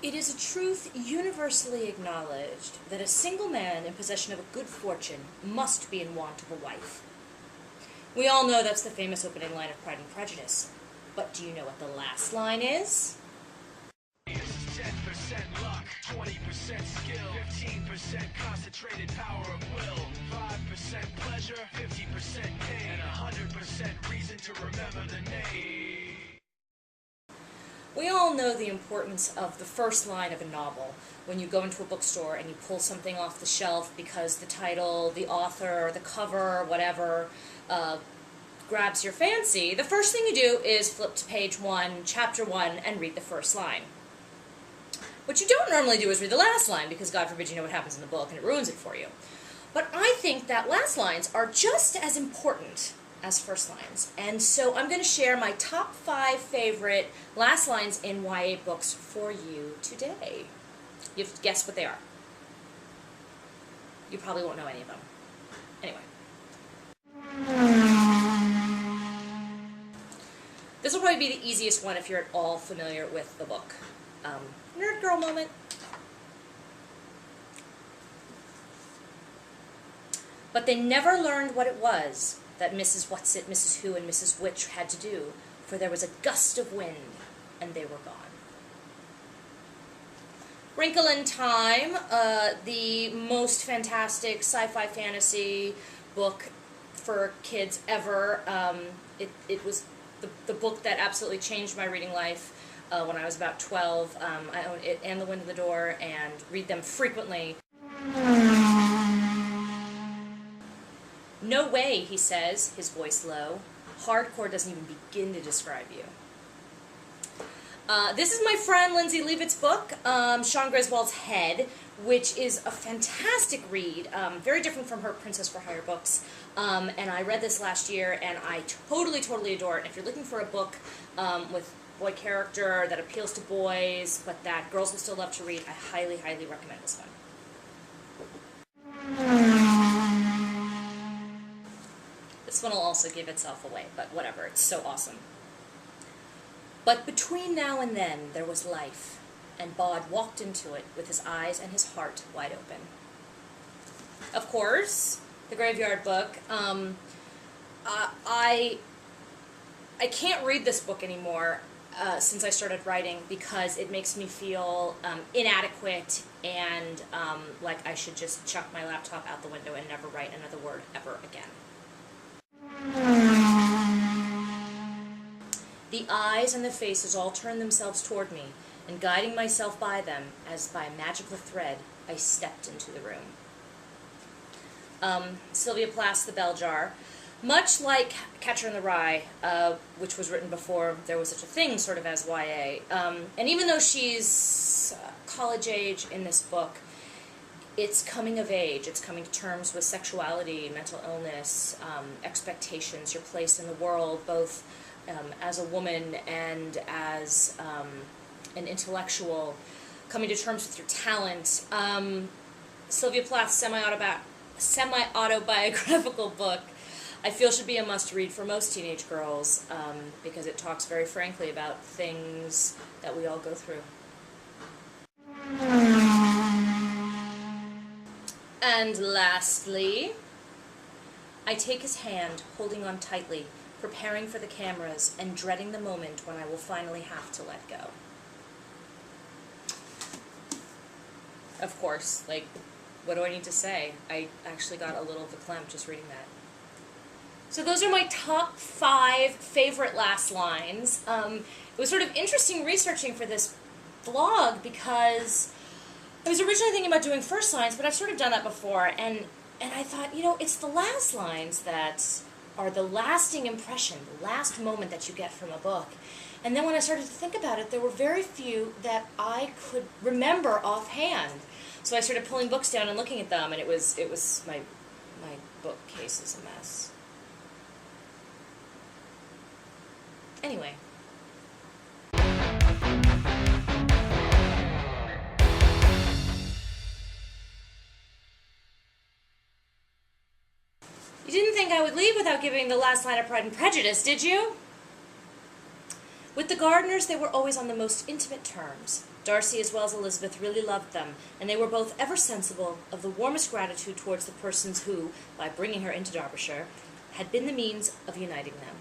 It is a truth universally acknowledged that a single man in possession of a good fortune must be in want of a wife. We all know that's the famous opening line of Pride and Prejudice. But do you know what the last line is? 10% luck, 20% skill, 15% concentrated power of will, 5% pleasure, 50% pain, and 100% reason to remember the name. We all know the importance of the first line of a novel. When you go into a bookstore and you pull something off the shelf because the title, the author, the cover, whatever, grabs your fancy, the first thing you do is flip to page 1, chapter 1, and read the first line. What you don't normally do is read the last line, because God forbid you know what happens in the book and it ruins it for you. But I think that last lines are just as important as first lines. And so I'm going to share my top 5 favorite last lines in YA books for you today. You have to guess what they are. You probably won't know any of them. Anyway. This will probably be the easiest one if you're at all familiar with the book. Nerd girl moment. But they never learned what it was that Mrs. Whatsit, Mrs. Who, and Mrs. Which had to do, for there was a gust of wind, and they were gone. Wrinkle in Time, the most fantastic sci-fi fantasy book for kids ever. It was the book that absolutely changed my reading life when I was about 12. I own it and The Wind of the Door and read them frequently. No way, he says, his voice low. Hardcore doesn't even begin to describe you. This is my friend Lindsay Leavitt's book, Sean Griswold's Head, which is a fantastic read, very different from her Princess for Hire books. And I read this last year, and I totally adore it. And if you're looking for a book with boy character that appeals to boys, but that girls will still love to read, I highly recommend this one. This one will also give itself away, but whatever, it's so awesome. But between now and then, there was life, and Bod walked into it with his eyes and his heart wide open. Of course, the Graveyard Book. I can't read this book anymore since I started writing, because it makes me feel inadequate and like I should just chuck my laptop out the window and never write another word ever again. The eyes and the faces all turned themselves toward me, and guiding myself by them, as by a magical thread, I stepped into the room. Sylvia Plath's The Bell Jar. Much like Catcher in the Rye, which was written before there was such a thing sort of as YA, and even though she's college age in this book, it's coming of age, it's coming to terms with sexuality, mental illness, expectations, your place in the world, both as a woman and as an intellectual, coming to terms with your talent. Sylvia Plath's semi-autobiographical book, I feel, should be a must-read for most teenage girls, because it talks very frankly about things that we all go through. And lastly, I take his hand, holding on tightly, preparing for the cameras, and dreading the moment when I will finally have to let go. Of course, like, what do I need to say? I actually got a little verklempt just reading that. So those are my top 5 favorite last lines. It was sort of interesting researching for this blog, because I was originally thinking about doing first lines, but I've sort of done that before, and I thought, you know, it's the last lines that are the lasting impression, the last moment that you get from a book. And then when I started to think about it, there were very few that I could remember offhand. So I started pulling books down and looking at them, and it was my bookcase is a mess. Anyway. You didn't think I would leave without giving the last line of Pride and Prejudice, did you? With the Gardiners, they were always on the most intimate terms. Darcy as well as Elizabeth really loved them, and they were both ever sensible of the warmest gratitude towards the persons who, by bringing her into Derbyshire, had been the means of uniting them.